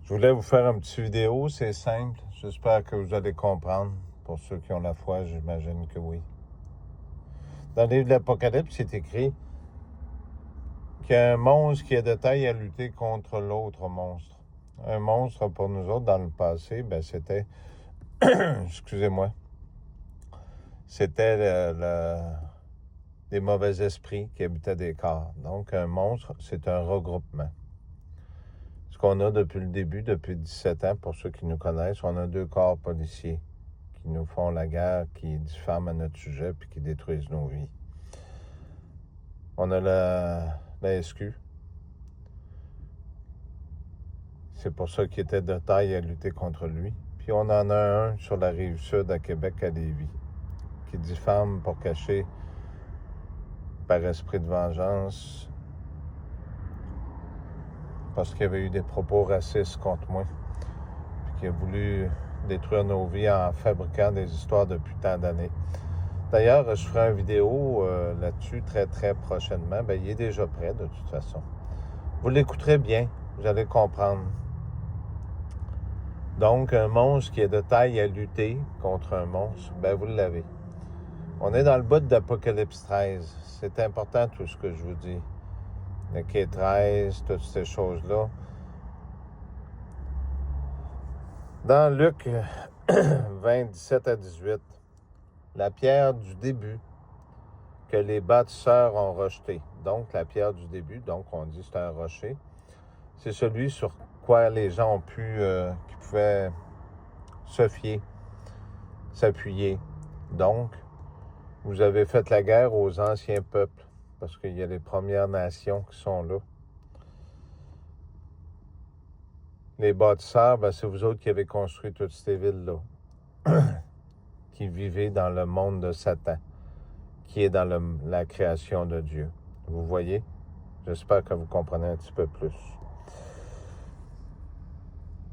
Je voulais vous faire une petite vidéo, c'est simple. J'espère que vous allez comprendre. Pour ceux qui ont la foi, j'imagine que oui. Dans le livre de l'Apocalypse, c'est écrit qu'il y a un monstre qui a de taille à lutter contre l'autre monstre. Un monstre, pour nous autres, dans le passé, c'était... excusez-moi. C'était des mauvais esprits qui habitaient des corps. Donc, un monstre, c'est un regroupement. Ce qu'on a depuis le début, depuis 17 ans, pour ceux qui nous connaissent, on a 2 corps policiers qui nous font la guerre, qui diffament à notre sujet puis qui détruisent nos vies. On a la SQ. C'est pour ça qu'il était de taille à lutter contre lui. Puis on en a un sur la rive sud à Québec, à Lévis, qui diffame pour cacher, par esprit de vengeance, parce qu'il y avait eu des propos racistes contre moi, puis qu'il a voulu détruire nos vies en fabriquant des histoires depuis tant d'années. D'ailleurs, je ferai une vidéo là-dessus très, très prochainement. Il est déjà prêt, de toute façon. Vous l'écouterez bien, vous allez comprendre. Donc, un monstre qui est de taille à lutter contre un monstre, vous l'avez. On est dans le bout d'Apocalypse 13. C'est important tout ce que je vous dis. Le quai 13, toutes ces choses-là. Dans Luc 20, 17 à 18, la pierre du début que les bâtisseurs ont rejetée. Donc, la pierre du début, donc on dit c'est un rocher. C'est celui sur quoi les gens ont qui pouvaient se fier, s'appuyer. Donc, vous avez fait la guerre aux anciens peuples, parce qu'il y a les Premières Nations qui sont là. Les bâtisseurs, c'est vous autres qui avez construit toutes ces villes-là, qui vivez dans le monde de Satan, qui est dans la création de Dieu. Vous voyez? J'espère que vous comprenez un petit peu plus.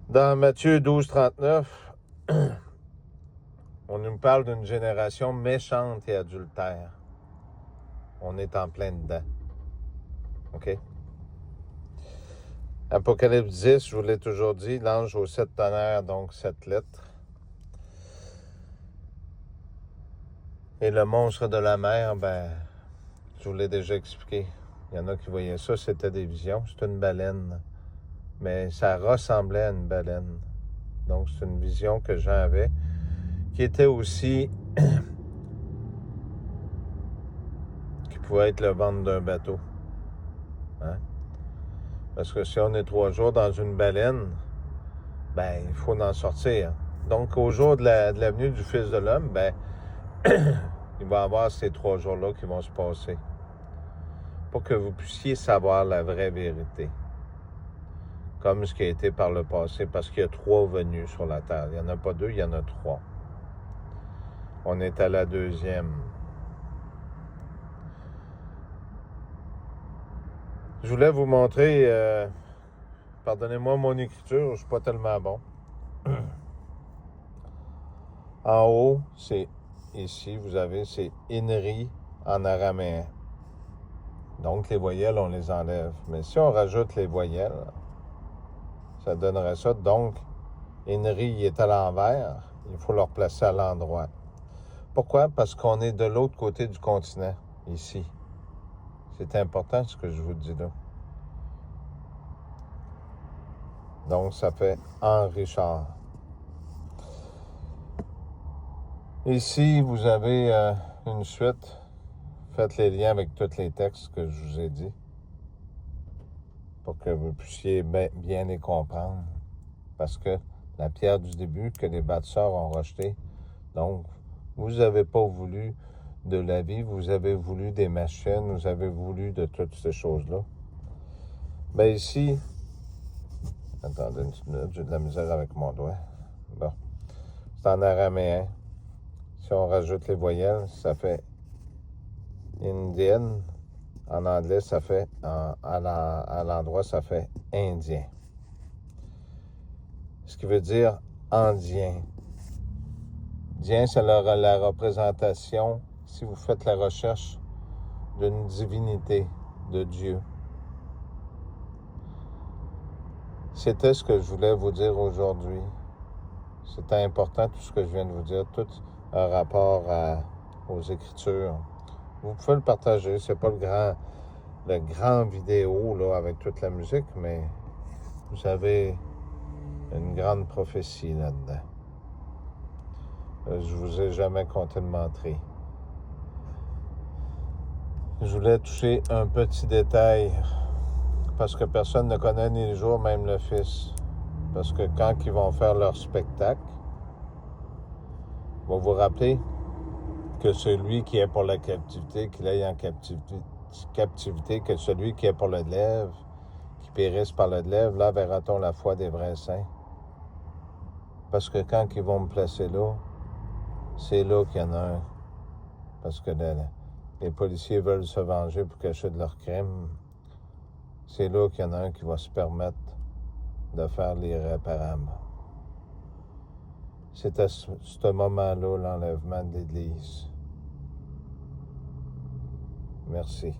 Dans Matthieu 12, 39, on nous parle d'une génération méchante et adultère. On est en plein dedans. OK? Apocalypse 10, je vous l'ai toujours dit, l'ange aux 7 tonnerres, donc 7 lettres. Et le monstre de la mer, je vous l'ai déjà expliqué. Il y en a qui voyaient ça, c'était des visions. C'est une baleine. Mais ça ressemblait à une baleine. Donc, c'est une vision que Jean avait, qui était aussi... qui pouvait être le ventre d'un bateau. Hein? Parce que si on est 3 jours dans une baleine, il faut en sortir. Donc, au jour de la venue du Fils de l'homme, il va y avoir ces 3 jours-là qui vont se passer. Pour que vous puissiez savoir la vraie vérité. Comme ce qui a été par le passé, parce qu'il y a 3 venues sur la terre. Il n'y en a pas 2, il y en a 3. On est à la 2e. Je voulais vous montrer, pardonnez-moi mon écriture, je ne suis pas tellement bon. En haut, c'est ici, vous avez, c'est Inri en araméen. Donc, les voyelles, on les enlève. Mais si on rajoute les voyelles, ça donnerait ça. Donc, Inri est à l'envers, il faut le replacer à l'endroit. Pourquoi? Parce qu'on est de l'autre côté du continent, ici. C'est important ce que je vous dis là. Donc, ça fait Henri-Richard. Ici, vous avez une suite. Faites les liens avec tous les textes que je vous ai dit pour que vous puissiez bien les comprendre. Parce que la pierre du début que les bâtisseurs ont rejetée, donc, vous n'avez pas voulu de la vie, vous avez voulu des machines, vous avez voulu de toutes ces choses-là. Ici, attendez une petite minute, j'ai de la misère avec mon doigt. Bon, c'est en araméen. Si on rajoute les voyelles, ça fait indienne. En anglais, ça fait, à l'endroit, ça fait indien. Ce qui veut dire indien. Indien, c'est la représentation, si vous faites la recherche, d'une divinité, de Dieu. C'était ce que je voulais vous dire aujourd'hui. C'était important tout ce que je viens de vous dire, tout en rapport aux Écritures. Vous pouvez le partager, c'est pas le grand vidéo là, avec toute la musique, mais vous avez une grande prophétie là-dedans. Je vous ai jamais compté de menterie. Je voulais toucher un petit détail, parce que personne ne connaît ni le jour, même le Fils. Parce que quand ils vont faire leur spectacle, vous vous rappelez que celui qui est pour la captivité, qu'il aille en captivité, que celui qui est pour le glaive, qui périsse par le glaive, là verra-t-on la foi des vrais saints. Parce que quand ils vont me placer là, c'est là qu'il y en a un. Parce que les policiers veulent se venger pour cacher de leurs crimes. C'est là qu'il y en a un qui va se permettre de faire l'irréparable. C'est à ce moment-là l'enlèvement de l'Église. Merci.